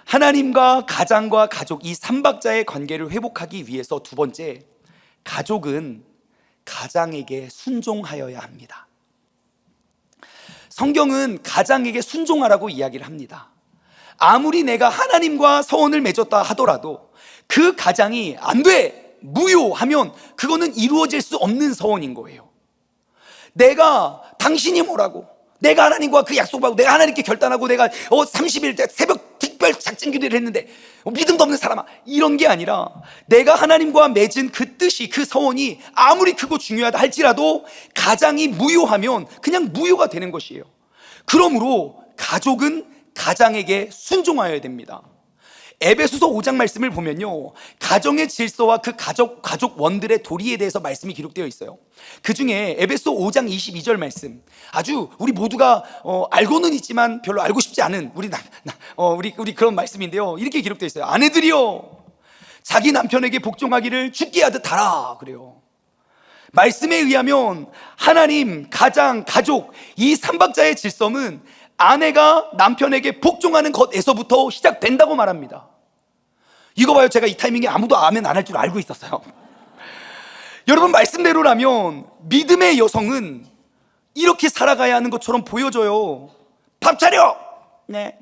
하나님과 가장과 가족, 이 삼박자의 관계를 회복하기 위해서 두 번째, 가족은 가장에게 순종하여야 합니다. 성경은 가장에게 순종하라고 이야기를 합니다. 아무리 내가 하나님과 서원을 맺었다 하더라도 그 가장이 안 돼, 무효하면 그거는 이루어질 수 없는 서원인 거예요. 내가 당신이 뭐라고, 내가 하나님과 그 약속하고 내가 하나님께 결단하고 내가 30일 때 새벽 특별 작전 기도를 했는데 믿음도 없는 사람아, 이런 게 아니라 내가 하나님과 맺은 그 뜻이, 그 서원이 아무리 크고 중요하다 할지라도 가장이 무효하면 그냥 무효가 되는 것이에요. 그러므로 가족은 가장에게 순종하여야 됩니다. 에베소서 5장 말씀을 보면요, 가정의 질서와 그 가족원들의 도리에 대해서 말씀이 기록되어 있어요. 그 중에 에베소 5장 22절 말씀, 아주 우리 모두가 알고는 있지만 별로 알고 싶지 않은 우리 그런 말씀인데요, 이렇게 기록되어 있어요. 아내들이여, 자기 남편에게 복종하기를 죽게 하듯 하라. 그래요. 말씀에 의하면 하나님, 가장, 가족, 이 삼박자의 질서는 아내가 남편에게 복종하는 것에서부터 시작된다고 말합니다. 이거 봐요. 제가 이 타이밍에 아무도 아멘 안 할 줄 알고 있었어요. 여러분, 말씀대로라면 믿음의 여성은 이렇게 살아가야 하는 것처럼 보여져요. 밥 차려! 네.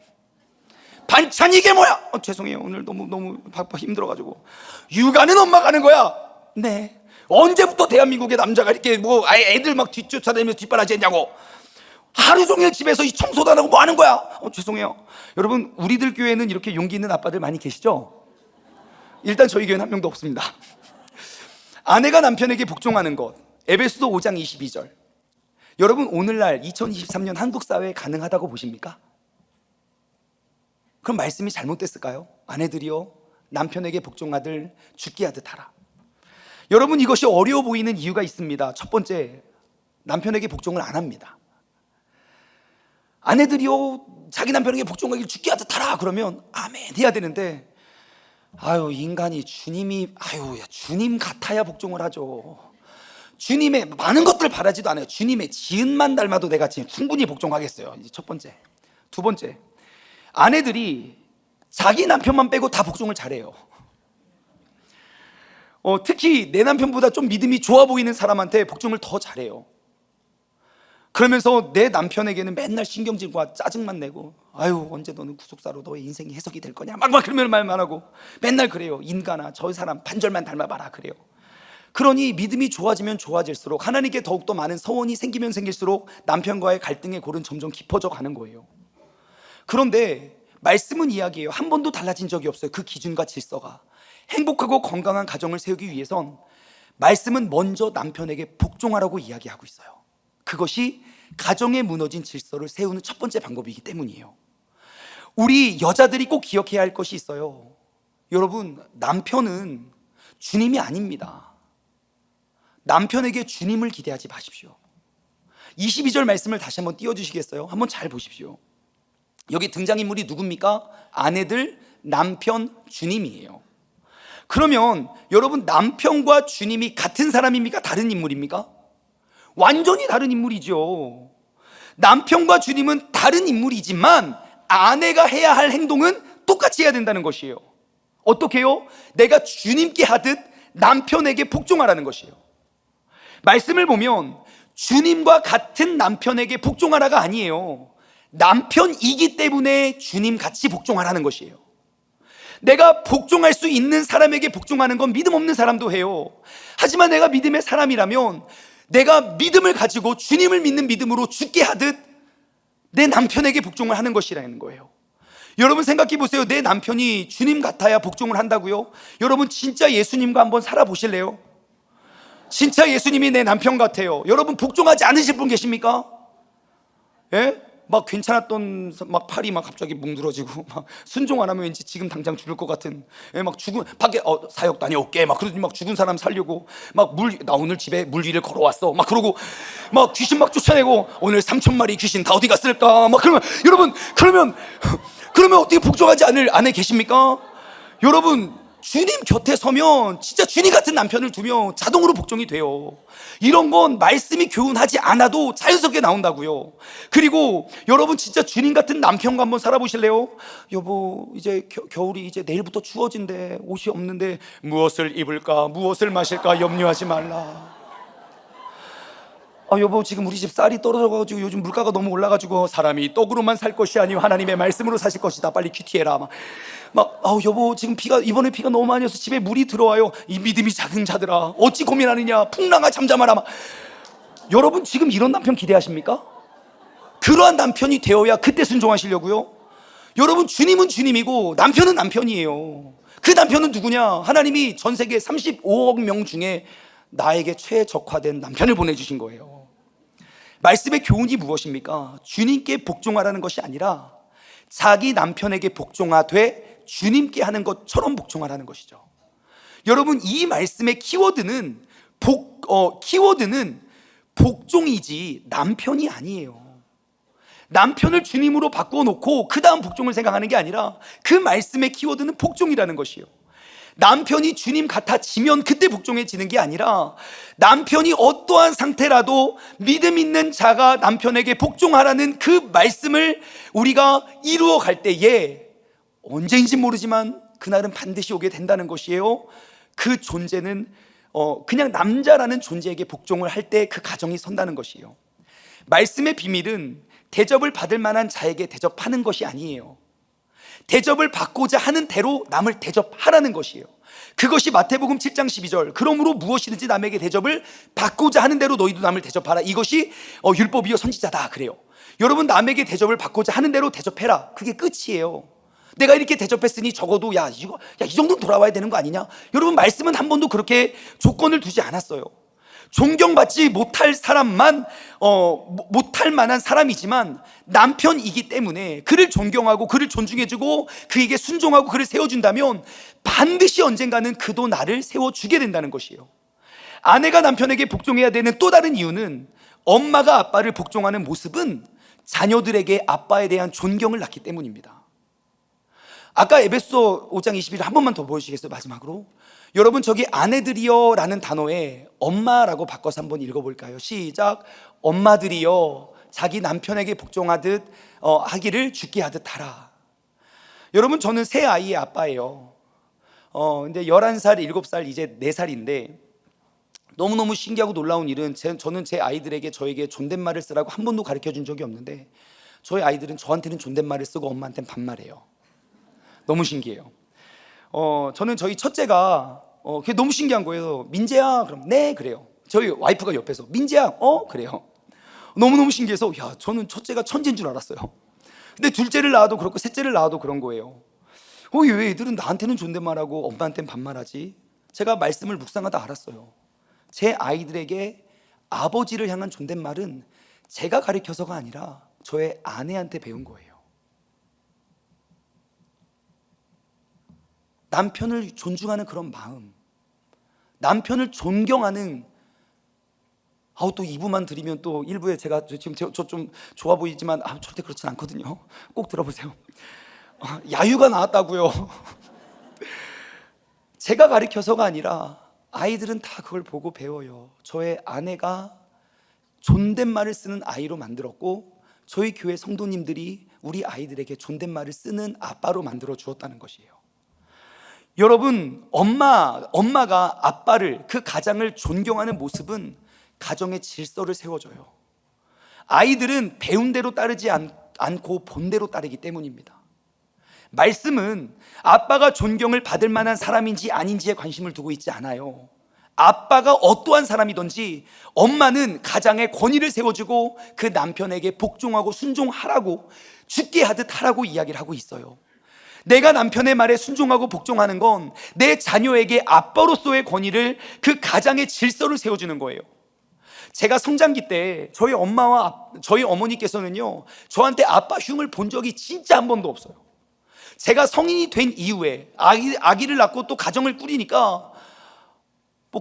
반찬 이게 뭐야? 죄송해요. 오늘 너무 힘들어가지고. 육아는 엄마가 하는 거야. 네. 언제부터 대한민국의 남자가 이렇게 애들 막 뒤쫓아다니면서 뒷바라지 했냐고. 하루 종일 집에서 이 청소도 안 하고 뭐 하는 거야? 죄송해요. 여러분, 우리들 교회는 이렇게 용기 있는 아빠들 많이 계시죠? 일단 저희 교회는 한 명도 없습니다. 아내가 남편에게 복종하는 것, 에베소서 5장 22절. 여러분, 오늘날 2023년 한국 사회에 가능하다고 보십니까? 그럼 말씀이 잘못됐을까요? 아내들이여, 남편에게 복종하들 죽게 하듯 하라. 여러분, 이것이 어려워 보이는 이유가 있습니다. 첫 번째, 남편에게 복종을 안 합니다. 아내들이요, 자기 남편에게 복종하기를 죽게 하듯 하라 그러면 아멘 해야 되는데, 인간이 주님 같아야 복종을 하죠. 주님의 많은 것들 바라지도 않아요. 주님의 지은만 닮아도 내가 지금 충분히 복종하겠어요. 이제 첫 번째. 두 번째, 아내들이 자기 남편만 빼고 다 복종을 잘해요. 특히 내 남편보다 좀 믿음이 좋아 보이는 사람한테 복종을 더 잘해요. 그러면서 내 남편에게는 맨날 신경질과 짜증만 내고, 언제 너는 구속사로 너의 인생이 해석이 될 거냐, 막 그러면 말만 하고 맨날 그래요. 인간아, 저 사람 반절만 닮아봐라 그래요. 그러니 믿음이 좋아지면 좋아질수록, 하나님께 더욱더 많은 서원이 생기면 생길수록 남편과의 갈등의 골은 점점 깊어져 가는 거예요. 그런데 말씀은 이야기해요. 한 번도 달라진 적이 없어요. 그 기준과 질서가. 행복하고 건강한 가정을 세우기 위해선 말씀은 먼저 남편에게 복종하라고 이야기하고 있어요. 그것이 가정에 무너진 질서를 세우는 첫 번째 방법이기 때문이에요. 우리 여자들이 꼭 기억해야 할 것이 있어요. 여러분, 남편은 주님이 아닙니다. 남편에게 주님을 기대하지 마십시오. 22절 말씀을 다시 한번 띄워주시겠어요? 한번 잘 보십시오. 여기 등장인물이 누굽니까? 아내들, 남편, 주님이에요. 그러면 여러분, 남편과 주님이 같은 사람입니까? 다른 인물입니까? 완전히 다른 인물이죠. 남편과 주님은 다른 인물이지만 아내가 해야 할 행동은 똑같이 해야 된다는 것이에요. 어떻게 해요? 내가 주님께 하듯 남편에게 복종하라는 것이에요. 말씀을 보면 주님과 같은 남편에게 복종하라가 아니에요. 남편이기 때문에 주님 같이 복종하라는 것이에요. 내가 복종할 수 있는 사람에게 복종하는 건 믿음 없는 사람도 해요. 하지만 내가 믿음의 사람이라면 내가 믿음을 가지고 주님을 믿는 믿음으로 죽게 하듯 내 남편에게 복종을 하는 것이라는 거예요. 여러분, 생각해 보세요. 내 남편이 주님 같아야 복종을 한다고요? 여러분, 진짜 예수님과 한번 살아보실래요? 진짜 예수님이 내 남편 같아요. 여러분, 복종하지 않으실 분 계십니까? 예? 막 괜찮았던 팔이 갑자기 뭉들어지고 순종 안 하면 왠지 지금 당장 죽을 것 같은, 막 죽은 밖에 사역 다녀올게 그러더니 죽은 사람 살려고 나 오늘 집에 물 위를 걸어왔어 그러고 귀신 쫓아내고 오늘 3,000마리 귀신 다 어디 갔을까 그러면 여러분, 그러면 어떻게 복종하지 않을 아내 계십니까? 여러분, 주님 곁에 서면 진짜 주님 같은 남편을 두면 자동으로 복종이 돼요. 이런 건 말씀이 교훈하지 않아도 자연스럽게 나온다고요. 그리고 여러분 진짜 주님 같은 남편과 한번 살아보실래요? 여보, 이제 겨울이 이제 내일부터 추워진대. 옷이 없는데 무엇을 입을까 무엇을 마실까 염려하지 말라. 여보, 지금 우리 집 쌀이 떨어져가지고 요즘 물가가 너무 올라가지고 사람이 떡으로만 살 것이 아니오 하나님의 말씀으로 사실 것이다. 빨리 큐티해라. 여보, 지금 이번에 비가 너무 많이 와서 집에 물이 들어와요. 이 믿음이 작은 자들아 어찌 고민하느냐. 풍랑아 잠잠하라. 여러분 지금 이런 남편 기대하십니까? 그러한 남편이 되어야 그때 순종하시려고요? 여러분 주님은 주님이고 남편은 남편이에요. 그 남편은 누구냐? 하나님이 전 세계 35억 명 중에 나에게 최적화된 남편을 보내주신 거예요. 말씀의 교훈이 무엇입니까? 주님께 복종하라는 것이 아니라 자기 남편에게 복종하되 주님께 하는 것처럼 복종하라는 것이죠. 여러분 이 말씀의 키워드는 복종이지 남편이 아니에요. 남편을 주님으로 바꿔놓고 그 다음 복종을 생각하는 게 아니라 그 말씀의 키워드는 복종이라는 것이에요. 남편이 주님 같아지면 그때 복종해지는 게 아니라 남편이 어떠한 상태라도 믿음 있는 자가 남편에게 복종하라는 그 말씀을 우리가 이루어 갈 때에 언제인지 모르지만 그날은 반드시 오게 된다는 것이에요. 그 존재는 그냥 남자라는 존재에게 복종을 할 때 그 가정이 선다는 것이에요. 말씀의 비밀은 대접을 받을 만한 자에게 대접하는 것이 아니에요. 대접을 받고자 하는 대로 남을 대접하라는 것이에요. 그것이 마태복음 7장 12절 그러므로 무엇이든지 남에게 대접을 받고자 하는 대로 너희도 남을 대접하라. 이것이 율법이요 선지자다 그래요. 여러분 남에게 대접을 받고자 하는 대로 대접해라. 그게 끝이에요. 내가 이렇게 대접했으니 적어도 이 정도는 돌아와야 되는 거 아니냐? 여러분 말씀은 한 번도 그렇게 조건을 두지 않았어요. 존경받지 못할 사람만 못할 만한 사람이지만 남편이기 때문에 그를 존경하고 그를 존중해주고 그에게 순종하고 그를 세워준다면 반드시 언젠가는 그도 나를 세워주게 된다는 것이에요. 아내가 남편에게 복종해야 되는 또 다른 이유는 엄마가 아빠를 복종하는 모습은 자녀들에게 아빠에 대한 존경을 낳기 때문입니다. 아까 에베소 5장 21절 한 번만 더 보여주시겠어요? 마지막으로 여러분 저기 아내들이여 라는 단어에 엄마라고 바꿔서 한번 읽어볼까요? 시작. 엄마들이여 자기 남편에게 복종하듯 하기를 죽게 하듯 하라. 여러분 저는 세 아이의 아빠예요. 근데 11살, 7살, 이제 4살인데 너무너무 신기하고 놀라운 일은 저는 제 아이들에게 저에게 존댓말을 쓰라고 한 번도 가르쳐 준 적이 없는데 저희 아이들은 저한테는 존댓말을 쓰고 엄마한테는 반말해요. 너무 신기해요. 저는 저희 첫째가 그게 너무 신기한 거예요. 민재야 그럼 네 그래요. 저희 와이프가 옆에서 민재야 그래요. 너무너무 신기해서 저는 첫째가 천재인 줄 알았어요. 근데 둘째를 낳아도 그렇고 셋째를 낳아도 그런 거예요. 왜 애들은 나한테는 존댓말하고 엄마한테는 반말하지? 제가 말씀을 묵상하다 알았어요. 제 아이들에게 아버지를 향한 존댓말은 제가 가르쳐서가 아니라 저의 아내한테 배운 거예요. 남편을 존중하는 그런 마음, 남편을 존경하는 또 2부만 드리면 또 1부에 제가 지금 저 좀 좋아 보이지만 절대 그렇진 않거든요. 꼭 들어보세요. 야유가 나왔다고요. 제가 가르쳐서가 아니라 아이들은 다 그걸 보고 배워요. 저의 아내가 존댓말을 쓰는 아이로 만들었고 저희 교회 성도님들이 우리 아이들에게 존댓말을 쓰는 아빠로 만들어 주었다는 것이에요. 여러분 엄마가 아빠를 그 가장을 존경하는 모습은 가정의 질서를 세워줘요. 아이들은 배운 대로 따르지 않고 본 대로 따르기 때문입니다. 말씀은 아빠가 존경을 받을 만한 사람인지 아닌지에 관심을 두고 있지 않아요. 아빠가 어떠한 사람이든지 엄마는 가장의 권위를 세워주고 그 남편에게 복종하고 순종하라고 죽게 하듯 하라고 이야기를 하고 있어요. 내가 남편의 말에 순종하고 복종하는 건 내 자녀에게 아빠로서의 권위를 그 가장의 질서를 세워주는 거예요. 제가 성장기 때 저희 엄마와 저희 어머니께서는요 저한테 아빠 흉을 본 적이 진짜 한 번도 없어요. 제가 성인이 된 이후에 아기를 낳고 또 가정을 꾸리니까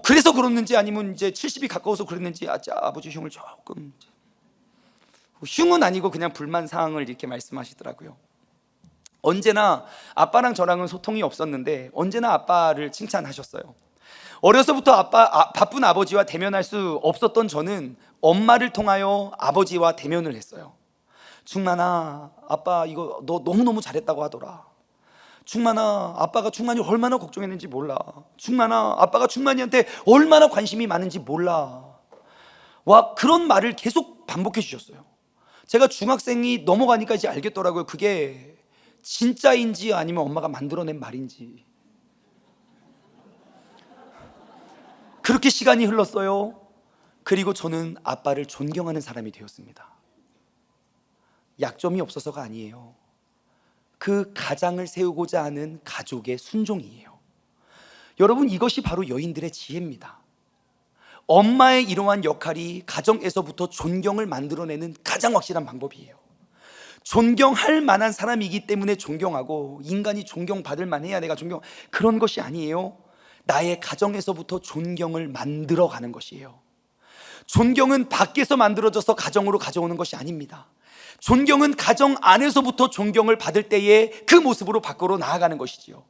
그래서 그렇는지 아니면 이제 70이 가까워서 그랬는지 아버지 흉을 조금 흉은 아니고 그냥 불만 사항을 이렇게 말씀하시더라고요. 언제나 아빠랑 저랑은 소통이 없었는데 언제나 아빠를 칭찬하셨어요. 어려서부터 바쁜 아버지와 대면할 수 없었던 저는 엄마를 통하여 아버지와 대면을 했어요. 충만아, 아빠 이거 너 너무너무 잘했다고 하더라. 충만아, 아빠가 충만이 얼마나 걱정했는지 몰라. 충만아, 아빠가 충만이한테 얼마나 관심이 많은지 몰라. 와, 그런 말을 계속 반복해 주셨어요. 제가 중학생이 넘어가니까 이제 알겠더라고요. 그게 진짜인지 아니면 엄마가 만들어낸 말인지. 그렇게 시간이 흘렀어요. 그리고 저는 아빠를 존경하는 사람이 되었습니다. 약점이 없어서가 아니에요. 그 가장을 세우고자 하는 가족의 순종이에요. 여러분, 이것이 바로 여인들의 지혜입니다. 엄마의 이러한 역할이 가정에서부터 존경을 만들어내는 가장 확실한 방법이에요. 존경할 만한 사람이기 때문에 존경하고, 인간이 존경받을 만해야 내가 그런 것이 아니에요. 나의 가정에서부터 존경을 만들어가는 것이에요. 존경은 밖에서 만들어져서 가정으로 가져오는 것이 아닙니다. 존경은 가정 안에서부터 존경을 받을 때에 그 모습으로 밖으로 나아가는 것이지요.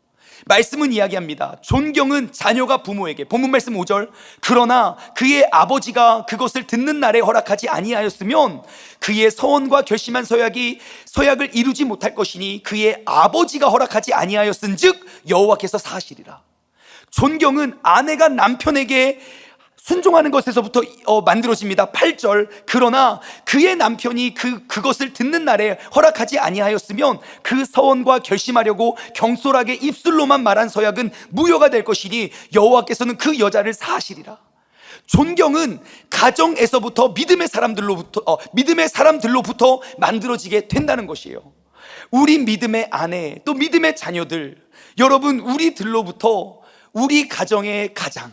말씀은 이야기합니다. 존경은 자녀가 부모에게, 본문 말씀 5절, 그러나 그의 아버지가 그것을 듣는 날에 허락하지 아니하였으면 그의 서원과 결심한 서약을 이루지 못할 것이니 그의 아버지가 허락하지 아니하였은즉 여호와께서 사하시리라. 존경은 아내가 남편에게 순종하는 것에서부터 만들어집니다. 8절, 그러나 그의 남편이 그것을 듣는 날에 허락하지 아니하였으면 그 서원과 결심하려고 경솔하게 입술로만 말한 서약은 무효가 될 것이니 여호와께서는 그 여자를 사하시리라. 존경은 가정에서부터 믿음의 사람들로부터 만들어지게 된다는 것이에요. 우리 믿음의 아내, 또 믿음의 자녀들, 여러분, 우리들로부터 우리 가정의 가장,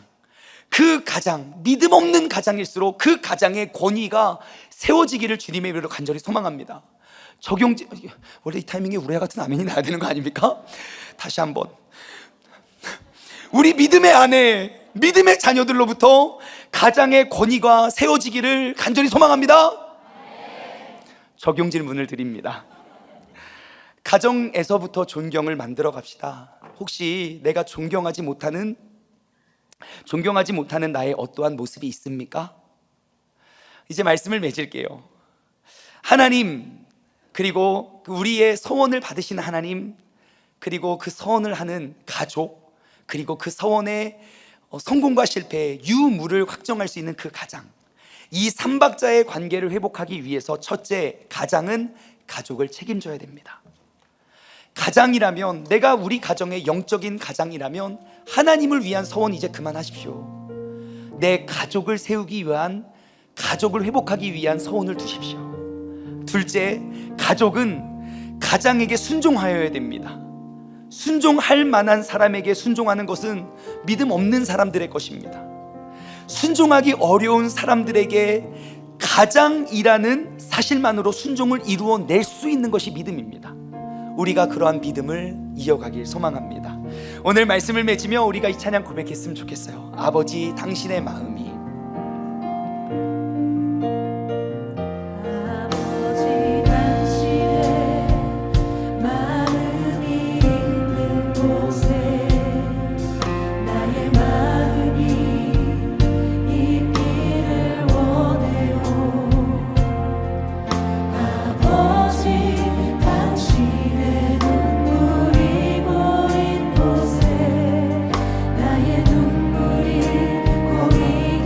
그 가장, 믿음 없는 가장일수록 그 가장의 권위가 세워지기를 주님의 이름으로 간절히 소망합니다. 원래 이 타이밍에 우레아 같은 아멘이 나야 되는 거 아닙니까? 다시 한번, 우리 믿음의 아내, 믿음의 자녀들로부터 가장의 권위가 세워지기를 간절히 소망합니다. 적용 질문을 드립니다. 가정에서부터 존경을 만들어 갑시다. 혹시 내가 존경하지 못하는 나의 어떠한 모습이 있습니까? 이제 말씀을 맺을게요. 하나님, 그리고 우리의 서원을 받으시는 하나님, 그리고 그 서원을 하는 가족, 그리고 그 서원의 성공과 실패, 유무를 확정할 수 있는 그 가장, 이 삼박자의 관계를 회복하기 위해서 첫째, 가장은 가족을 책임져야 됩니다. 가장이라면, 내가 우리 가정의 영적인 가장이라면 하나님을 위한 서원 이제 그만하십시오. 내 가족을 세우기 위한, 가족을 회복하기 위한 서원을 두십시오. 둘째, 가족은 가장에게 순종하여야 됩니다. 순종할 만한 사람에게 순종하는 것은 믿음 없는 사람들의 것입니다. 순종하기 어려운 사람들에게 가장이라는 사실만으로 순종을 이루어낼 수 있는 것이 믿음입니다. 우리가 그러한 믿음을 이어가길 소망합니다. 오늘 말씀을 맺으며 우리가 이 찬양 고백했으면 좋겠어요. 아버지, 당신의 마음이 나의 눈물이 고이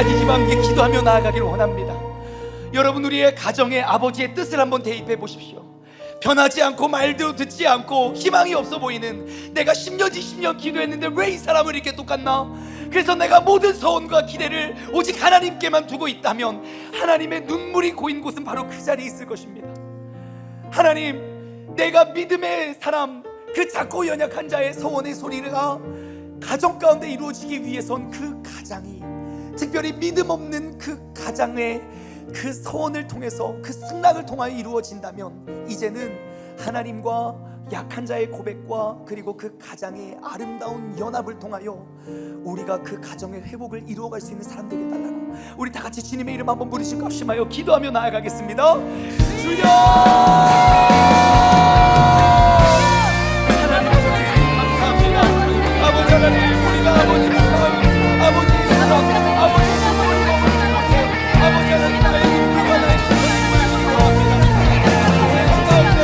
가지지만 함께 기도하며 나아가기를 원합니다. 여러분, 우리의 가정에 아버지의 뜻을 한번 대입해 보십시오. 변하지 않고 말대로 듣지 않고 희망이 없어 보이는, 내가 10년 20년 기도했는데 왜 이 사람은 이렇게 똑같나? 그래서 내가 모든 소원과 기대를 오직 하나님께만 두고 있다면 하나님의 눈물이 고인 곳은 바로 그 자리에 있을 것입니다. 하나님, 내가 믿음의 사람, 그 작고 연약한 자의 소원의 소리가 가정 가운데 이루어지기 위해선 그 가장이, 특별히 믿음 없는 그 가장의 그 소원을 통해서, 그 승낙을 통하여 이루어진다면 이제는 하나님과 약한 자의 고백과 그리고 그 가장의 아름다운 연합을 통하여 우리가 그 가정의 회복을 이루어갈 수 있는 사람 되게 달라고, 우리 다 같이 주님의 이름 한번 부르실 값심하여 기도하며 나아가겠습니다. 주여! 하나님 감사합니다. 아버지 하나님, 우리가 아버지 사랑, 아버지의 사랑, 아버지의 사랑을 머무는 곳에 아버지 하나님 나의 눈물과 나의 시선을 보여주기 원합니다. 내 가운데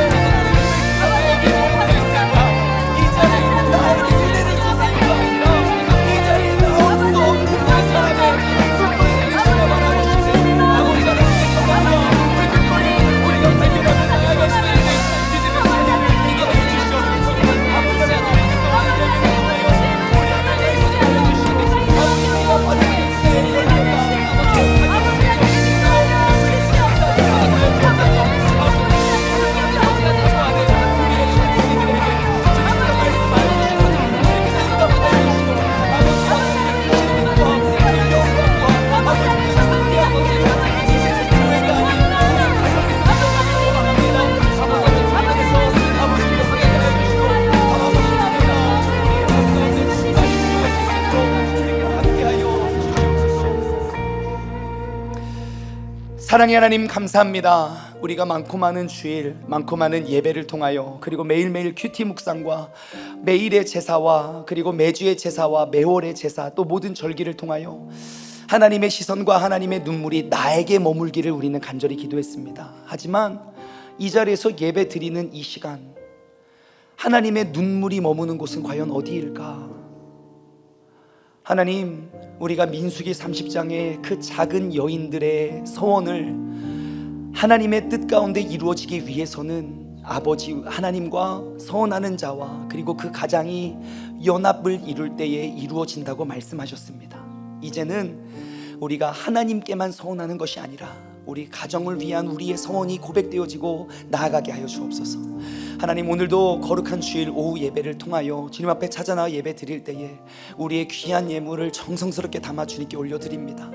어디에 머물러 있을까? 이 자리에 나에게 은혜를 주세요가 아니라 이 자리에 나올 수 없는 그 사람의 눈물을 흘리시며 바라보시는 아버지 하나님의 영광과 그 눈물을 우리가 발견하며 나아갈 수 있는 믿음의 삶을 되게 해주시옵소서. 아버지 하나님의 소원을 열매하여 우리 하나님의 소원을 해주시고 아버지가 받은 내 열매가 사랑의 하나님, 감사합니다. 우리가 많고 많은 주일, 많고 많은 예배를 통하여 그리고 매일매일 큐티 묵상과 매일의 제사와 그리고 매주의 제사와 매월의 제사, 또 모든 절기를 통하여 하나님의 시선과 하나님의 눈물이 나에게 머물기를 우리는 간절히 기도했습니다. 하지만 이 자리에서 예배 드리는 이 시간, 하나님의 눈물이 머무는 곳은 과연 어디일까? 하나님, 우리가 민수기 30장의 그 작은 여인들의 소원을 하나님의 뜻 가운데 이루어지기 위해서는 아버지 하나님과 소원하는 자와 그리고 그 가장이 연합을 이룰 때에 이루어진다고 말씀하셨습니다. 이제는 우리가 하나님께만 소원하는 것이 아니라 우리 가정을 위한 우리의 소원이 고백되어지고 나아가게 하여 주옵소서. 하나님, 오늘도 거룩한 주일 오후 예배를 통하여 주님 앞에 찾아나와 예배 드릴 때에 우리의 귀한 예물을 정성스럽게 담아 주님께 올려드립니다.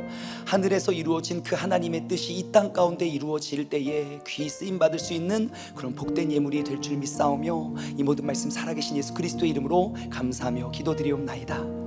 하늘에서 이루어진 그 하나님의 뜻이 이 땅 가운데 이루어질 때에 귀히 쓰임받을 수 있는 그런 복된 예물이 될 줄 믿사오며 이 모든 말씀 살아계신 예수 그리스도의 이름으로 감사하며 기도드리옵나이다.